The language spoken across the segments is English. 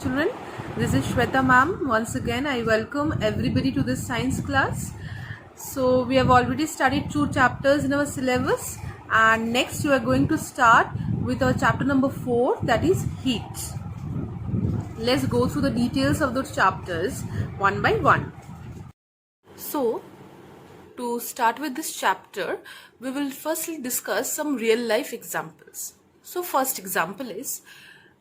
Children, this is Shweta ma'am. Once again, I welcome everybody to this science class. So, we have already studied 2 chapters in our syllabus, and next we are going to start with our chapter number 4, that is heat. Let's go through the details of those chapters one by one. So, to start with this chapter, we will firstly discuss some real life examples. So, first example is,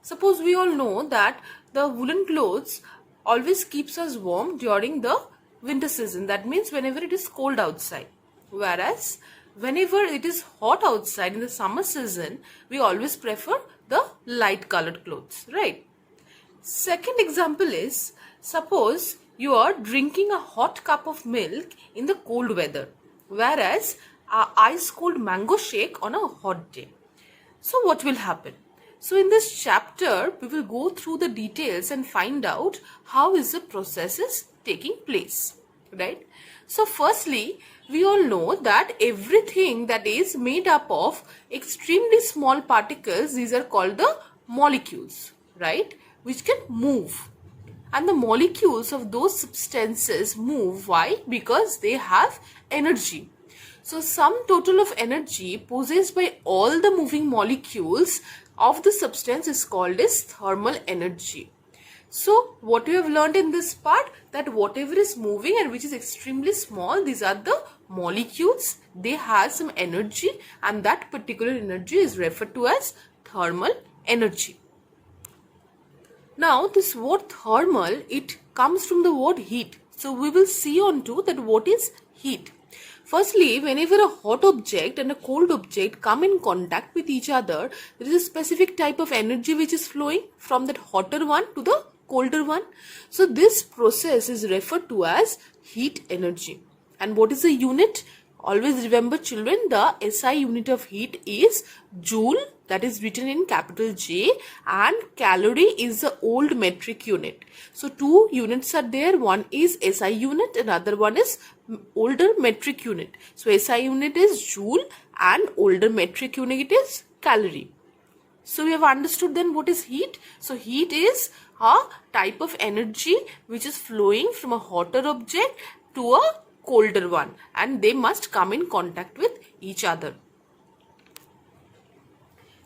suppose we all know that the woolen clothes always keeps us warm during the winter season. That means whenever it is cold outside. Whereas whenever it is hot outside in the summer season, we always prefer the light colored clothes, right? Second example is, suppose you are drinking a hot cup of milk in the cold weather, whereas a ice cold mango shake on a hot day. So what will happen? So in this chapter, we will go through the details and find out how is the process is taking place, right? So firstly, we all know that everything that is made up of extremely small particles, these are called the molecules, right? Which can move. And the molecules of those substances move. Why? Because they have energy. So sum total of energy possessed by all the moving molecules of the substance is called as thermal energy. So what we have learned in this part, that whatever is moving and which is extremely small, these are the molecules. They have some energy, and that particular energy is referred to as thermal energy. Now this word thermal, it comes from the word heat. So we will see on to that what is heat. Firstly, whenever a hot object and a cold object come in contact with each other, there is a specific type of energy which is flowing from that hotter one to the colder one. So this process is referred to as heat energy. And what is the unit? Always remember children, the SI unit of heat is joule, that is written in capital J, and calorie is the old metric unit. So two units are there, one is SI unit, another one is older metric unit. So SI unit is joule and older metric unit is calorie. So we have understood then what is heat. So heat is a type of energy which is flowing from a hotter object to a colder one, and they must come in contact with each other.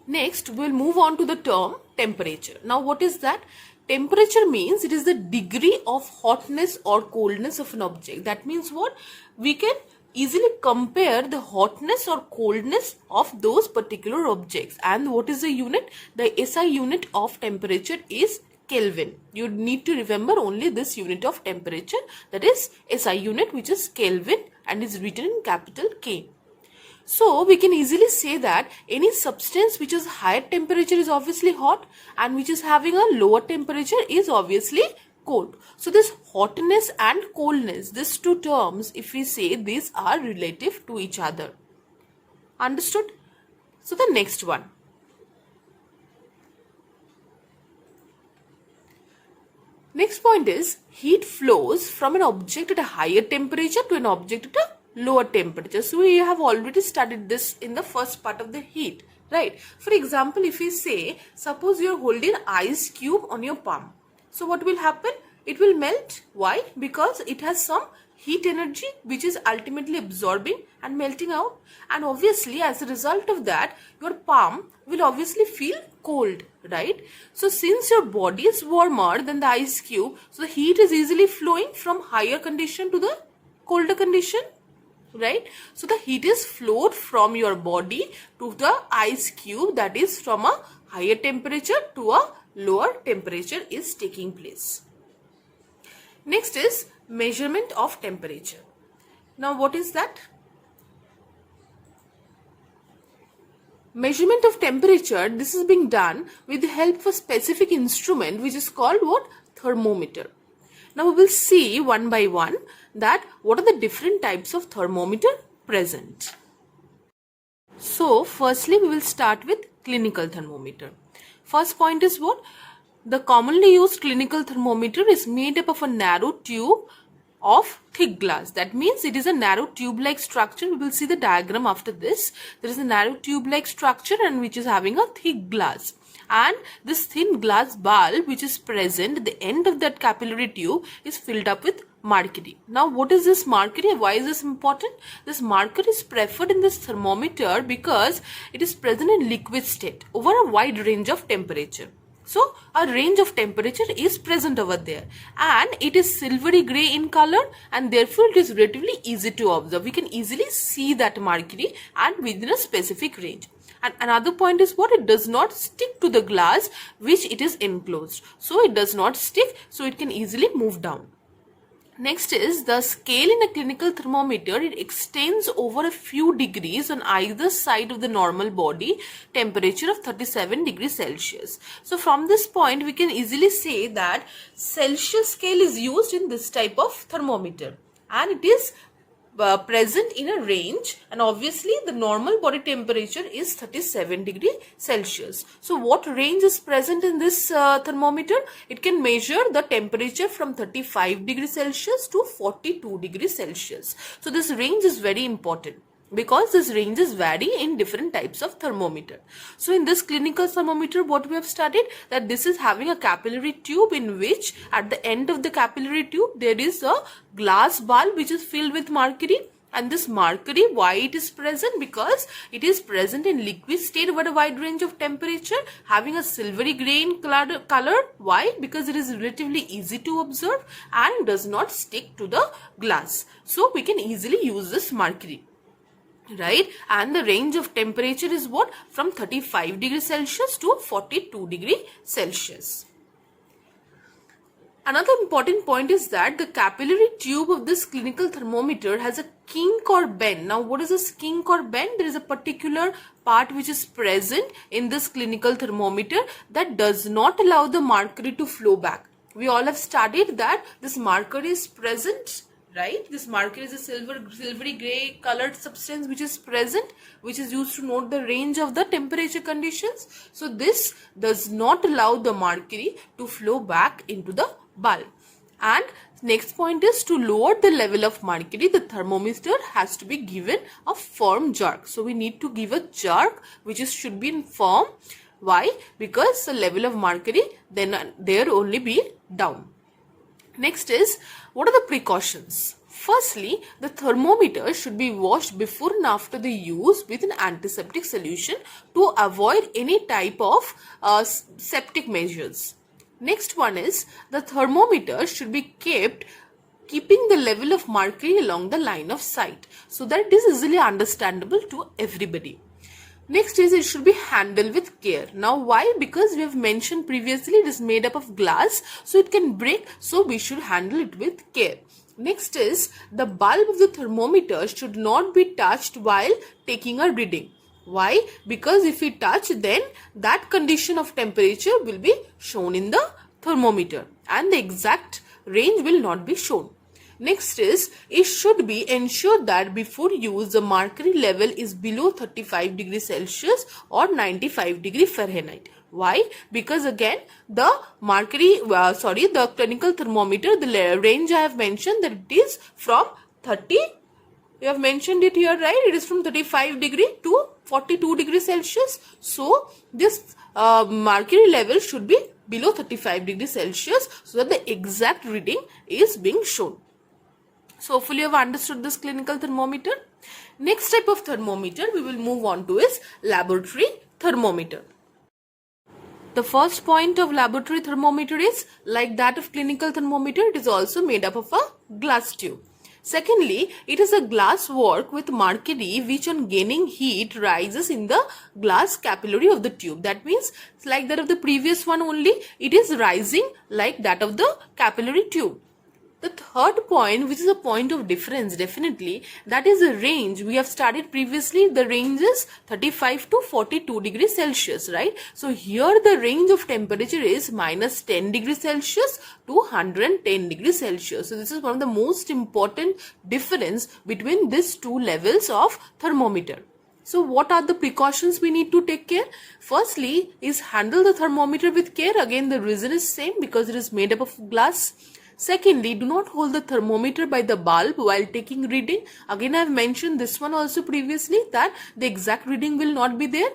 Next, we will move on to the term temperature. Now what is that? Temperature means it is the degree of hotness or coldness of an object. That means what? We can easily compare the hotness or coldness of those particular objects. And what is the unit? The SI unit of temperature is Kelvin. You need to remember only this unit of temperature, that is SI unit, which is Kelvin and is written in capital K. So we can easily say that any substance which is higher temperature is obviously hot, and which is having a lower temperature is obviously cold. So this hotness and coldness, these two terms, if we say, these are relative to each other. Understood? So the next one. Next point is, heat flows from an object at a higher temperature to an object at a lower temperature. So we have already studied this in the first part of the heat, right? For example, if we say, suppose you are holding ice cube on your palm. So what will happen? It will melt. Why? Because it has some heat energy which is ultimately absorbing and melting out, and obviously as a result of that your palm will obviously feel cold, right? So since your body is warmer than the ice cube, so the heat is easily flowing from higher condition to the colder condition, right? So the heat is flowed from your body to the ice cube, that is from a higher temperature to a lower temperature is taking place. Next is measurement of temperature. Now what is that? Measurement of temperature, this is being done with the help of a specific instrument which is called what? Thermometer. Now we will see one by one that what are the different types of thermometer present. So firstly we will start with clinical thermometer. First point is what? The commonly used clinical thermometer is made up of a narrow tube of thick glass. That means it is a narrow tube-like structure. We will see the diagram after this. There is a narrow tube-like structure and which is having a thick glass. and this thin glass bulb which is present at the end of that capillary tube is filled up with mercury. Now what is this mercury? Why is this important? This mercury is preferred in this thermometer because it is present in liquid state over a wide range of temperature. So a range of temperature is present over there, and it is silvery grey in color, and therefore it is relatively easy to observe. We can easily see that mercury and within a specific range. And another point is what? It does not stick to the glass which it is enclosed. So it does not stick, so it can easily move down. Next is the scale in a clinical thermometer. It extends over a few degrees on either side of the normal body temperature of 37 degrees Celsius. So from this point we can easily say that Celsius scale is used in this type of thermometer, and it is present in a range, and obviously the normal body temperature is 37 degree Celsius. So what range is present in this thermometer? It can measure the temperature from 35 degrees Celsius to 42 degrees Celsius. So this range is very important, because these ranges vary in different types of thermometer. So in this clinical thermometer, what we have studied, that this is having a capillary tube in which at the end of the capillary tube there is a glass bulb which is filled with mercury. And this mercury, why it is present? Because it is present in liquid state over a wide range of temperature, having a silvery grey in color. Why? Because it is relatively easy to observe and does not stick to the glass. So we can easily use this mercury, right? And the range of temperature is what? From 35 degrees Celsius to 42 degrees Celsius. Another important point is that the capillary tube of this clinical thermometer has a kink or bend. Now what is this kink or bend? There is a particular part which is present in this clinical thermometer that does not allow the mercury to flow back. We all have studied that this mercury is present, right? This mercury is a silvery grey colored substance which is present, which is used to note the range of the temperature conditions. So this does not allow the mercury to flow back into the bulb. And next point is, to lower the level of mercury, the thermometer has to be given a firm jerk. So we need to give a jerk which should be in firm. Why? Because the level of mercury then there only be down. Next is, what are the precautions? Firstly, the thermometer should be washed before and after the use with an antiseptic solution to avoid any type of septic measures. Next one is, the thermometer should be kept keeping the level of mercury along the line of sight so that it is easily understandable to everybody. Next is, it should be handled with care. Now why? Because we have mentioned previously it is made up of glass, so it can break, so we should handle it with care. Next is, the bulb of the thermometer should not be touched while taking a reading. Why? Because if we touch, then that condition of temperature will be shown in the thermometer and the exact range will not be shown. Next is, it should be ensured that before use the mercury level is below 35 degrees Celsius or 95 degrees Fahrenheit. Why? Because again the mercury, the clinical thermometer, the range I have mentioned that it is from 30, you have mentioned it here, right? It is from 35 degree to 42 degrees Celsius. So this mercury level should be below 35 degrees Celsius so that the exact reading is being shown. So hopefully you have understood this clinical thermometer. Next type of thermometer we will move on to is laboratory thermometer. The first point of laboratory thermometer is, like that of clinical thermometer, it is also made up of a glass tube. Secondly, it is a glass work with mercury which on gaining heat rises in the glass capillary of the tube. That means, like that of the previous one only, it is rising like that of the capillary tube. The third point, which is a point of difference definitely, that is the range. We have studied previously, the range is 35 to 42 degrees Celsius, right? So here the range of temperature is minus 10 degrees Celsius to 110 degrees Celsius. So this is one of the most important difference between these two levels of thermometer. So what are the precautions we need to take care? Firstly is handle the thermometer with care. Again the reason is same, because it is made up of glass. Secondly, do not hold the thermometer by the bulb while taking reading. Again, I have mentioned this one also previously, that the exact reading will not be there.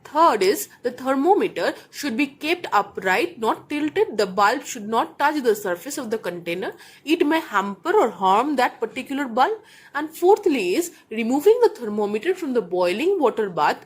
Third is the thermometer should be kept upright, not tilted. The bulb should not touch the surface of the container. It may hamper or harm that particular bulb. And fourthly is removing the thermometer from the boiling water bath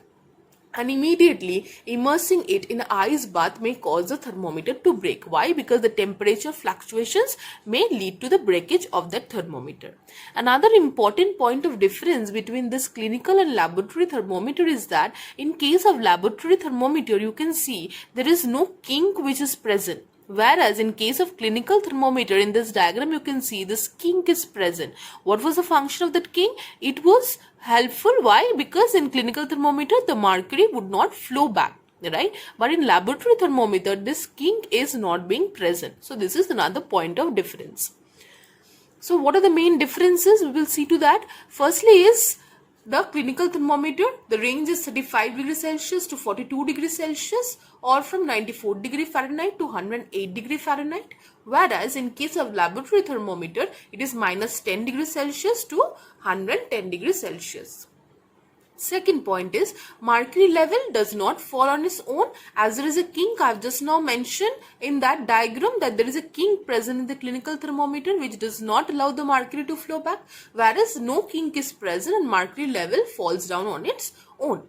and immediately immersing it in a ice bath may cause the thermometer to break. Why? Because the temperature fluctuations may lead to the breakage of that thermometer. Another important point of difference between this clinical and laboratory thermometer is that in case of laboratory thermometer, you can see there is no kink which is present. Whereas in case of clinical thermometer, in this diagram you can see this kink is present. What was the function of that kink? It was helpful. Why? Because in clinical thermometer the mercury would not flow back, right? But in laboratory thermometer this kink is not being present. So this is another point of difference. So what are the main differences? We will see to that. Firstly is the clinical thermometer, the range is 35 degrees Celsius to 42 degrees Celsius or from 94 degree Fahrenheit to 108 degree Fahrenheit. Whereas in case of laboratory thermometer, it is minus 10 degrees Celsius to 110 degrees Celsius. Second point is mercury level does not fall on its own as there is a kink. I have just now mentioned in that diagram that there is a kink present in the clinical thermometer which does not allow the mercury to flow back, whereas no kink is present and mercury level falls down on its own.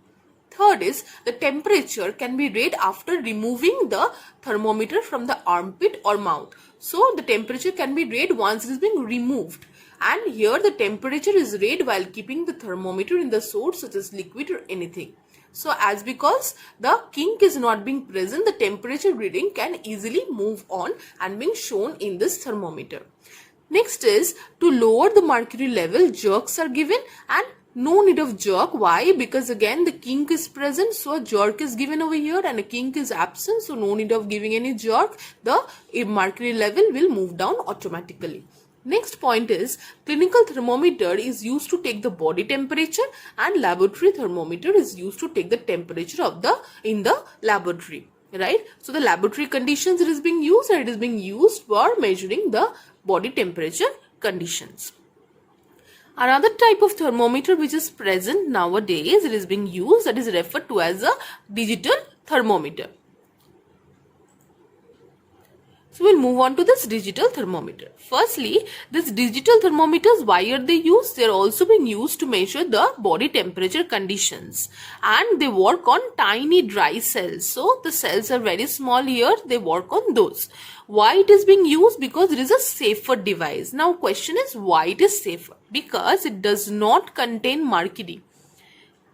Third is the temperature can be read after removing the thermometer from the armpit or mouth. So the temperature can be read once it is being removed. And here the temperature is read while keeping the thermometer in the source such as liquid or anything. So as because the kink is not being present, the temperature reading can easily move on and being shown in this thermometer. Next is to lower the mercury level, jerks are given and no need of jerk. Why? Because again the kink is present, so a jerk is given over here and a kink is absent, so no need of giving any jerk. The mercury level will move down automatically. Next point is clinical thermometer is used to take the body temperature and laboratory thermometer is used to take the temperature of in the laboratory, right? So the laboratory conditions it is being used and it is being used for measuring the body temperature conditions. Another type of thermometer which is present nowadays, it is being used, that is referred to as a digital thermometer. So we'll move on to this digital thermometer. Firstly, this digital thermometers, why are they used? They are also being used to measure the body temperature conditions and they work on tiny dry cells. So the cells are very small here, they work on those. Why it is being used? Because it is a safer device. Now question is why it is safer? Because it does not contain mercury.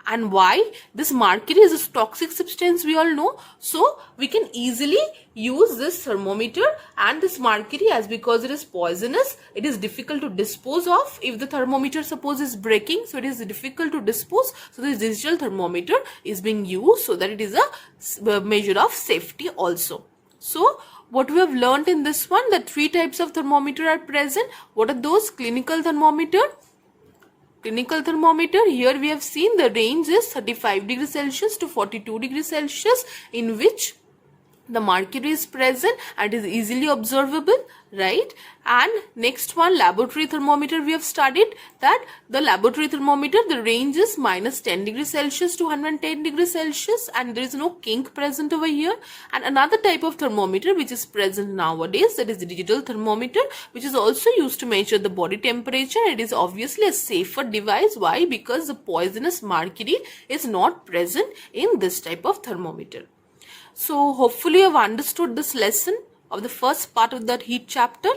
And why? This mercury is a toxic substance, we all know. So we can easily use this thermometer, and this mercury, as because it is poisonous, it is difficult to dispose of. If the thermometer suppose is breaking, so it is difficult to dispose. So this digital thermometer is being used so that it is a measure of safety also. So what we have learnt in this one, that three types of thermometer are present. What are those? Clinical thermometer. Clinical thermometer, here we have seen the range is 35 degrees Celsius to 42 degrees Celsius in which the mercury is present and is easily observable, right? And next one, laboratory thermometer, we have studied that the laboratory thermometer, the range is minus 10 degrees Celsius to 110 degrees Celsius and there is no kink present over here. And another type of thermometer which is present nowadays, that is the digital thermometer, which is also used to measure the body temperature. It is obviously a safer device. Why? Because the poisonous mercury is not present in this type of thermometer. So hopefully you have understood this lesson of the first part of that heat chapter.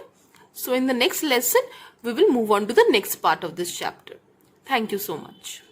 So in the next lesson, we will move on to the next part of this chapter. Thank you so much.